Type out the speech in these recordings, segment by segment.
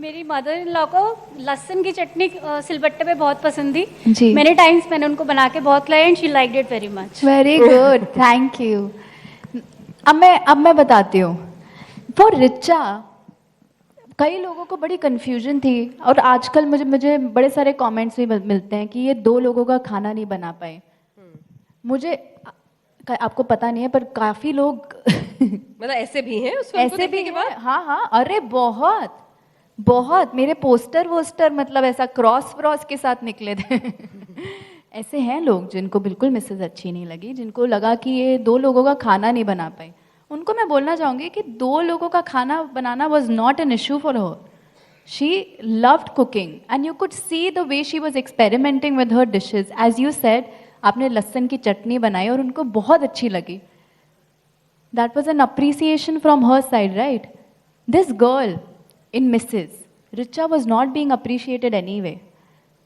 मेरी mother in law को लहसुन की चटनी सिलबट्टे पे बहुत पसंद थी जी। मैनी टाइम्स मैंने उनको बना के बहुत खिलाई and she liked it very much. Very good, thank you. अब मैं बताती हूँ। फॉर रिचा कई लोगों को बड़ी कन्फ्यूजन थी, और आजकल मुझे मुझे बड़े सारे कमेंट्स भी मिलते हैं कि ये 2 लोगों का खाना नहीं बना पाए। मुझे आपको पता नहीं है पर काफ़ी लोग मतलब ऐसे भी हैं उस फिल्म को ऐसे देखने भी के बाद? हैं। हाँ हाँ, अरे बहुत बहुत मेरे पोस्टर वोस्टर मतलब ऐसा क्रॉस व्रॉस के साथ निकले थे। ऐसे हैं लोग जिनको बिल्कुल मिसेज अच्छी नहीं लगी, जिनको लगा कि ये 2 लोगों का खाना नहीं बना पाई। उनको मैं बोलना चाहूँगी कि 2 लोगों का खाना बनाना was not an issue for her. She loved cooking and you could see the way she was experimenting with her dishes. As you said, आपने लहसुन की चटनी बनाई और उनको बहुत अच्छी लगी। That was an appreciation from her side, right? This girl in Mrs. Richa was not being appreciated anyway.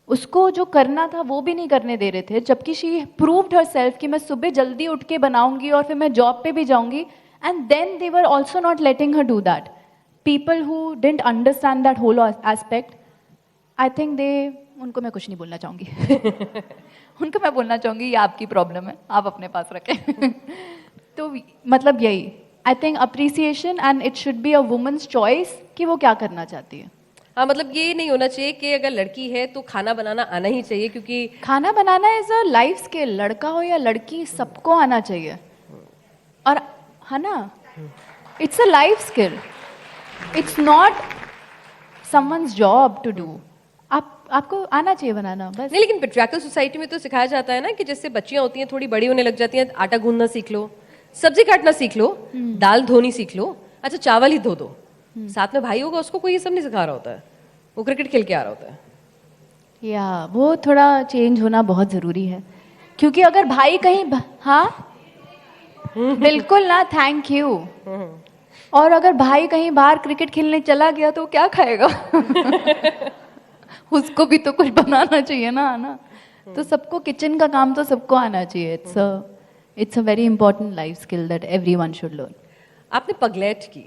उसको जो करना था वो भी नहीं करने दे रहे थे, जबकि शी proved herself कि मैं सुबह जल्दी उठ के बनाऊंगी और फिर मैं जॉब पे भी जाऊंगी, and then they were also not letting her do that. People who didn't understand that whole aspect, I think उनको मैं कुछ नहीं बोलना चाहूँगी। उनको मैं बोलना चाहूँगी ये आपकी प्रॉब्लम है, आप अपने पास रखें। तो मतलब यही, I think appreciation, and it should be a women's choice कि वो क्या करना चाहती है। हाँ, मतलब ये नहीं होना चाहिए कि अगर लड़की है तो खाना बनाना आना ही चाहिए, क्योंकि खाना बनाना इज अ लाइफ स्किल, लड़का हो या लड़की सबको आना चाहिए। और है ना, it's a life skill, it's not someone's job to do. आपको आना चाहिए बनाना बस। नहीं, लेकिन पेट्रियार्कल सोसाइटी में तो सिखाया जाता है ना कि जैसे बच्चियां होती हैं थोड़ी बड़ी होने लग जाती हैं, आटा गूंदना सीख लो, सब्जी काटना सीख लो, दाल धोनी सीख लो, अच्छा चावल ही धो दो। साथ में भाई होगा, उसको कोई ये सब नहीं सिखा रहा होता है, वो क्रिकेट खेल के आ रहा होता है। या वो थोड़ा चेंज होना बहुत ज़रूरी है, क्योंकि अगर भाई कहीं हाँ बिल्कुल ना, थैंक यू। और अगर भाई कहीं बाहर क्रिकेट खेलने चला गया तो क्या खाएगा? उसको भी तो कुछ बनाना चाहिए ना। तो सबको किचन का काम तो सबको आना चाहिए। It's a very important life skill that everyone should learn. आपने पगलेट की,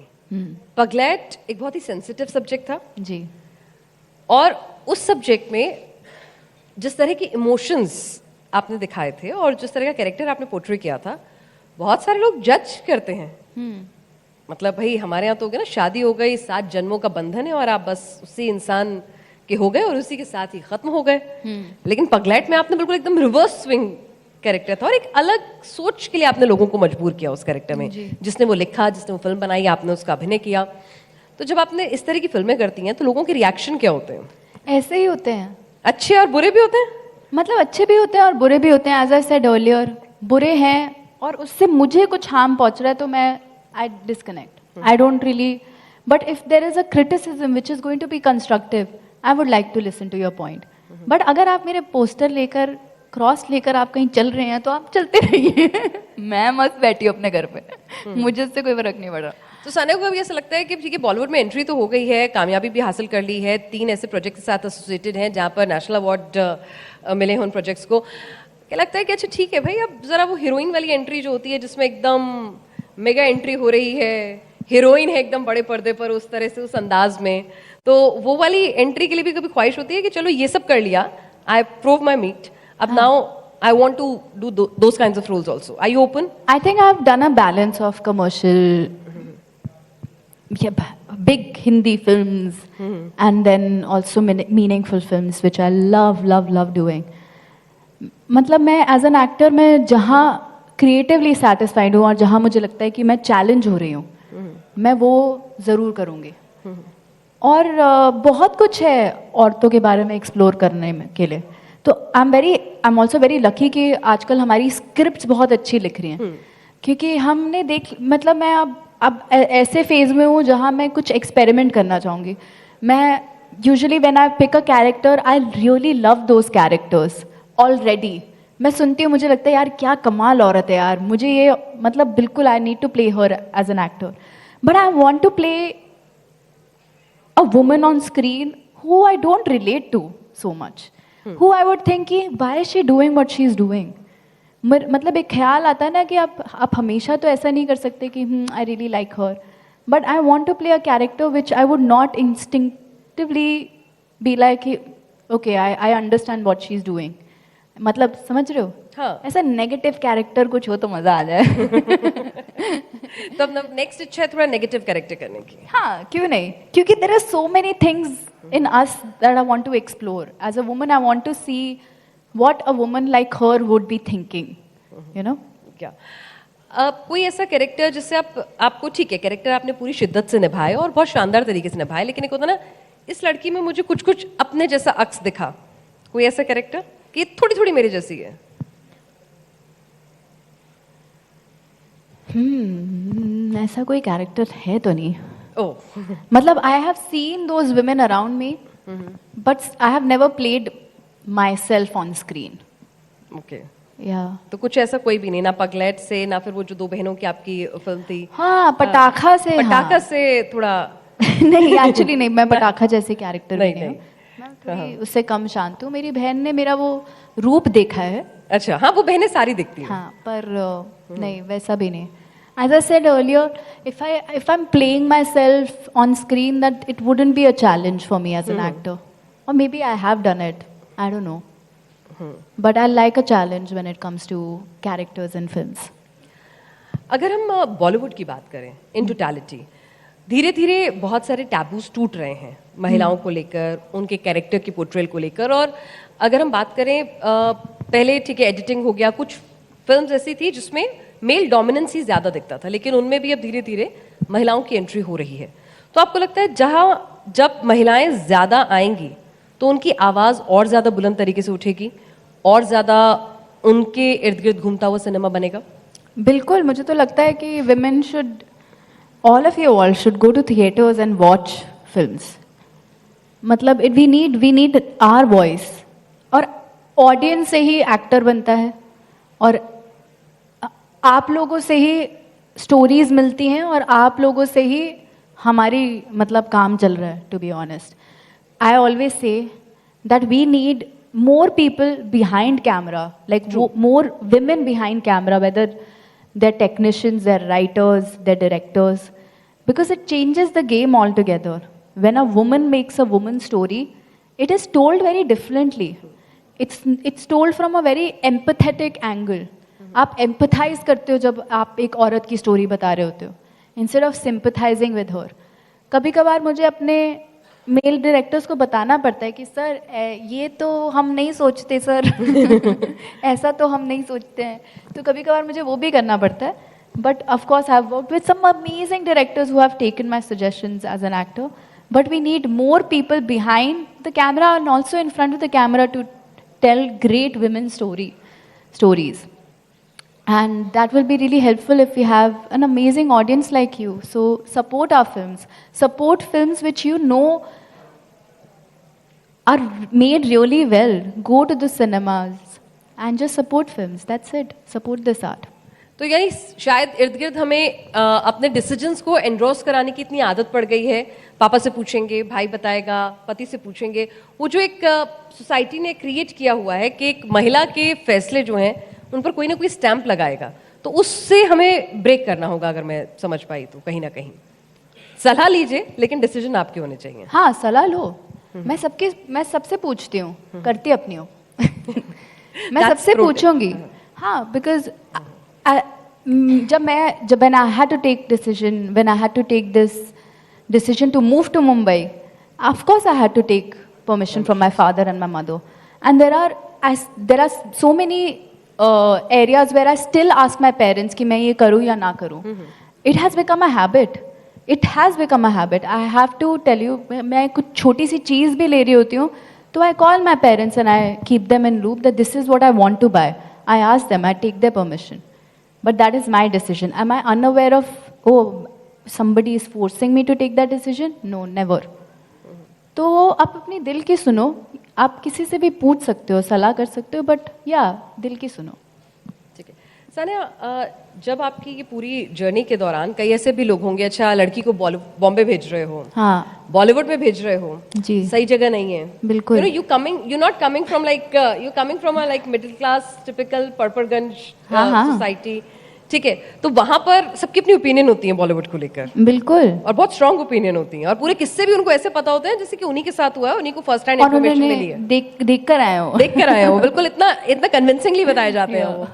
पगलेट एक बहुत ही सेंसिटिव सब्जेक्ट था जी। और उस सब्जेक्ट में जिस तरह की इमोशंस आपने दिखाए थे और जिस तरह का कैरेक्टर आपने पोर्ट्रे किया था, बहुत सारे लोग जज करते हैं। मतलब भाई हमारे यहाँ तो हो गया ना, शादी हो गई, 7 जन्मों का बंधन है और आप बस उसी इंसान के हो गए और उसी के साथ ही खत्म हो गए। लेकिन पगलेट में आपने बिल्कुल एकदम रिवर्स स्विंग कैरेक्टर था और एक अलग सोच के लिए आपने लोगों को मजबूर किया उस कैरेक्टर में। जिसने वो लिखा, जिसने वो फिल्म बनाई, आपने उसका अभिनय किया। तो जब आपने इस तरह की फिल्में करती हैं तो लोगों के रिएक्शन क्या होते हैं? ऐसे ही होते हैं, अच्छे और बुरे भी होते हैं। मतलब अच्छे भी होते हैं और बुरे भी होते हैं। एज आई सेड अर्लियर, बुरे हैं और उससे मुझे कुछ हार्म पहुंच रहा है तो मैं I disconnect. I don't really, but if there is a criticism which is going to be constructive, I would like to listen to your point. But अगर आप मेरे पोस्टर लेकर, क्रॉस लेकर आप कहीं चल रहे हैं तो आप चलते रहिए। मैं मस्त बैठी हूँ अपने घर पे, मुझे इससे कोई फर्क नहीं पड़ रहा। तो सानिया को भी ऐसा लगता है कि ठीक है, बॉलीवुड में एंट्री तो हो गई है, कामयाबी भी हासिल कर ली है, 3 ऐसे प्रोजेक्ट के साथ एसोसिएटेड हैं जहाँ पर नेशनल अवार्ड मिले हैं उन प्रोजेक्ट्स को। क्या लगता है कि अच्छा ठीक है भाई, अब जरा वो हीरोइन वाली एंट्री जो होती है जिसमें एकदम मेगा एंट्री हो रही है, हीरोइन है एकदम बड़े पर्दे पर उस तरह से, उस अंदाज में, तो वो वाली एंट्री के लिए भी कभी ख्वाहिश होती है कि चलो ये सब कर लिया, आई प्रूव माई मीट, अब now I want to do those kinds of roles also. Are you open? I think I've done a balance of commercial, big Hindi films, and then also meaningful films, which I love doing. मतलब मैं as an actor मैं जहाँ creatively satisfied हूँ और जहाँ मुझे लगता है कि मैं चैलेंज हो रही हूँ, मैं वो ज़रूर करूँगी। और बहुत कुछ है औरतों के बारे में एक्सप्लोर करने में के लिए। तो I am also very lucky कि आजकल हमारी स्क्रिप्ट्स बहुत अच्छी लिख रही हैं, क्योंकि हमने मतलब मैं अब ऐसे फेज में हूँ जहाँ मैं कुछ एक्सपेरिमेंट करना चाहूँगी। मैं usually when I pick a character, I really love those characters already. मैं सुनती हूँ, मुझे लगता है यार क्या कमाल औरत है यार, मुझे ये मतलब बिल्कुल I need to play her as an actor, but I want to play a woman on screen who I don't relate to so much, who I would think कि why is she doing what she is doing। मतलब एक ख्याल आता है ना कि आप हमेशा तो ऐसा नहीं कर सकते कि I really like her, but I want to play a character which I would not positively be like okay I understand what she is doing, मतलब समझ रहे हो? हाँ। ऐसा नेगेटिव कैरेक्टर कुछ हो तो मजा आ जाए। तो अब नेक्स्ट इच्छा है थोड़ा नेगेटिव कैरेक्टर करने की। हाँ, क्यों नहीं, क्योंकि there are so many things in us that I want to explore. As a woman I want to see what a woman like her would be thinking, you know. क्या कोई ऐसा character जिससे आपको ठीक है, कैरेक्टर आपने पूरी शिद्दत से निभाया और बहुत शानदार तरीके से निभाया, लेकिन एक होता ना इस लड़की में मुझे कुछ कुछ अपने जैसा अक्स दिखा, कोई ऐसा कैरेक्टर कि थोड़ी थोड़ी मेरी जैसी है? ऐसा कोई कैरेक्टर है तो नहीं। ओह मतलब I have seen those women around me, but I have never played my self on screen. Okay, या तो कुछ ऐसा कोई भी नहीं, ना पगलेट से, ना फिर वो जो दो बहनों की आपकी फिल्म थी हाँ, पटाखा से। पटाखा से थोड़ा नहीं, एक्चुअली नहीं, मैं पटाखा जैसे कैरेक्टर नहीं, नहीं हूँ। नहीं। मैं थोड़ी उससे कम शांत हूँ। मेरी बहन ने मेरा वो रूप देखा है। अच्छा, हाँ वो बहनें सारी दिखती हैं। हाँ, पर नहीं, वैसा भी नहीं। As I said earlier, if I'm playing myself on screen, that it wouldn't be a challenge for me as an actor, or maybe I have done it. I don't know. But I like a challenge when it comes to characters in films. अगर हम बॉलीवुड की बात करें in totality, धीरे धीरे बहुत सारे taboos टूट रहे हैं महिलाओं को लेकर, उनके कैरेक्टर की पोर्ट्रेल को लेकर। और अगर हम बात करें पहले ठीक है एडिटिंग हो गया, कुछ फिल्म्स ऐसी थी जिसमें मेल डोमिनेंस ही ज्यादा दिखता था, लेकिन उनमें भी अब धीरे धीरे महिलाओं की एंट्री हो रही है। तो आपको लगता है जब महिलाएं ज्यादा आएंगी तो उनकी आवाज और ज्यादा बुलंद तरीके से उठेगी और ज्यादा उनके इर्द गिर्द घूमता हुआ सिनेमा बनेगा? बिल्कुल, मुझे तो लगता है कि women should, all of you all should go to theaters and watch films. मतलब we need our voice, और ऑडियंस से ही एक्टर बनता है, और आप लोगों से ही स्टोरीज मिलती हैं, और आप लोगों से ही हमारी मतलब काम चल रहा है। To be honest, I always say that we need more people behind camera, like more women behind camera, whether they're technicians, they're writers, they're directors, because it changes the game altogether. When a woman makes a woman story, it is told very differently. It's told from a very empathetic angle. आप empathize करते हो जब आप एक औरत की story बता रहे होते हो, instead of sympathizing with her. कभी कभार मुझे अपने मेल डायरेक्टर्स को बताना पड़ता है कि सर ये तो हम नहीं सोचते सर, ऐसा तो हम नहीं सोचते हैं, तो कभी कभार मुझे वो भी करना पड़ता है। But of course I have worked with some amazing directors who have taken my suggestions as an actor, but we need more people behind the camera and also in front of the camera to tell great women stories. And that will be really helpful if we have an amazing audience like you. So support our films. Support films which you know are made really well. Go to the cinemas and just support films. That's it. Support this art. तो यानी शायद इर्द गिर्द हमें अपने decisions को Andros कराने की इतनी आदत पड़ गई है, पापा से पूछेंगे, भाई बताएगा, पति से पूछेंगे। वो जो एक सोसाइटी ने क्रिएट किया हुआ है कि एक महिला के फैसले जो हैं उन पर कोई ना कोई स्टैंप लगाएगा, तो उससे हमें ब्रेक करना होगा। अगर मैं समझ पाई तो कहीं ना कहीं सलाह लीजिए, लेकिन डिसीजन आपके होने चाहिए। हाँ, सलाह लो। मैं सबसे पूछती हूँ, करती अपनी हूँ। मैं That's सबसे brutal. पूछूंगी। हाँ, बिकॉज जब when I had to take this decision to move to Mumbai, of course I had to take permission from my father and my mother. And there are so many areas where I still ask my parents कि मैं ये करूँ या ना करूँ. It has become a habit. I have to tell you, मैं कुछ छोटी सी चीज़ भी ले रही होती हूँ तो I call my parents and I keep them in loop that this is what I want to buy. I ask them, I take their permission. But that is my decision. Am I unaware of, somebody is forcing me to take that decision? No, never. तो आप अपनी दिल की सुनो, आप किसी से भी पूछ सकते हो, सलाह कर सकते हो, बट दिल की सुनो। ठीक है सानिया, जब आपकी ये पूरी जर्नी के दौरान कई ऐसे भी लोग होंगे, अच्छा लड़की को बॉम्बे भेज रहे हो, हाँ, बॉलीवुड में भेज रहे हो, जी, सही जगह नहीं है, बिल्कुल। you're not coming from a middle class typical Patparganj society, ठीक है, तो वहां पर सबकी अपनी ओपिनियन होती है बॉलीवुड को लेकर, बिल्कुल। और बहुत स्ट्रांग ओपिनियन होती है, और पूरे किस्से भी उनको ऐसे पता होते हैं जैसे कि उन्हीं के साथ हुआ है, उन्हीं को फर्स्ट हैंड और इन्फॉर्मेशन उन्होंने मिली है, देख कर आए हो। देख कर आए हो, बिल्कुल इतना इतना कन्विंसिंगली बताए जाते हैं वो।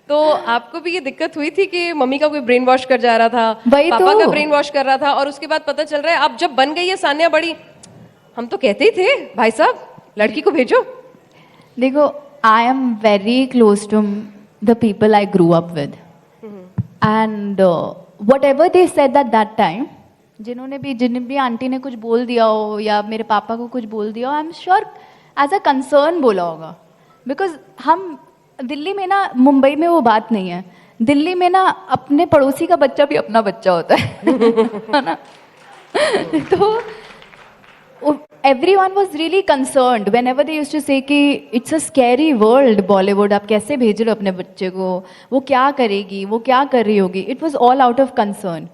तो आपको भी ये दिक्कत हुई थी कि मम्मी का कोई ब्रेन वॉश कर जा रहा था, वही पापा तो। का ब्रेन वॉश कर रहा था, और उसके बाद पता चल रहा है अब जब बन गई है सान्या बड़ी, हम तो कहते ही थे भाई साहब लड़की को भेजो। देखो, I am very close to the people I grew up with, and whatever they said at that time, जिन्हें भी आंटी ने कुछ बोल दिया हो या मेरे पापा को कुछ बोल दिया हो, I am sure as a concern बोला होगा। बिकॉज हम दिल्ली में ना, मुंबई में वो बात नहीं है, दिल्ली में ना अपने पड़ोसी का बच्चा भी अपना बच्चा होता है ना। तो everyone was really concerned whenever they used to say कि it's a scary world Bollywood, आप कैसे भेज रहे हो अपने बच्चे को, वो क्या करेगी, वो क्या कर रही होगी। It was all out of concern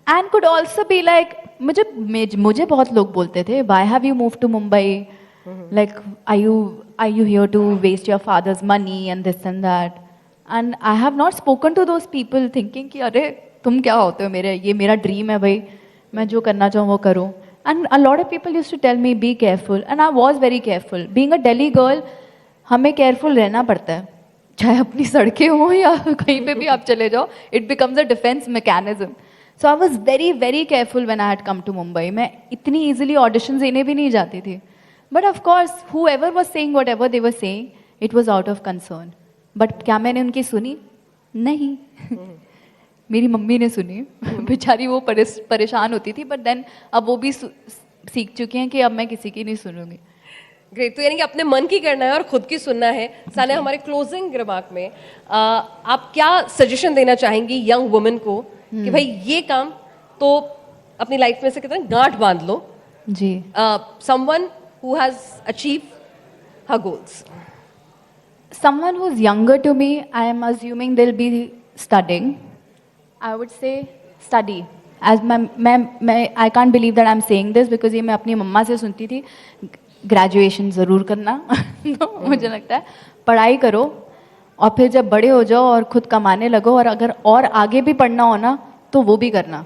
and could also be like, मुझे बहुत लोग बोलते थे, why have you moved to Mumbai, like are you here to waste your father's money and this and that, and I have not spoken to those people thinking कि अरे तुम क्या होते हो, ये मेरा ड्रीम है भाई, मैं जो करना चाहूँ वो करूँ। And a lot of people used to tell me, be careful, and I was very careful. Being a Delhi girl, हमें careful रहना पड़ता है, चाहे अपनी सड़कें हो या कहीं पे भी आप चले जाओ, it becomes a defense mechanism. So I was very very careful when I had come to Mumbai. मैं इतनी easily auditions देने भी नहीं जाती थी. But of course, whoever was saying whatever they were saying, it was out of concern. But क्या मैंने उनकी सुनी? नहीं। मेरी मम्मी ने सुनी, बेचारी वो परेशान होती थी, बट देन अब वो भी सीख चुकी हैं कि अब मैं किसी की नहीं सुनूंगी। ग्रेट, तो यानी कि अपने मन की करना है और खुद की सुनना है। सान्या, हमारे क्लोजिंग रिमार्क में आप क्या सजेशन देना चाहेंगी यंग वुमेन को कि भाई ये काम तो अपनी लाइफ में से कितना गांठ बांध लो जी, someone who has achieve her goals? Someone who's younger to me, I am assuming they'll be studying. I would say study. As I can't believe that I'm saying this because ये मैं अपनी मम्मा से सुनती थी, ग्रेजुएशन ज़रूर करना। तो मुझे लगता है पढ़ाई करो और फिर जब बड़े हो जाओ और खुद कमाने लगो, और अगर और आगे भी पढ़ना हो ना तो वो भी करना।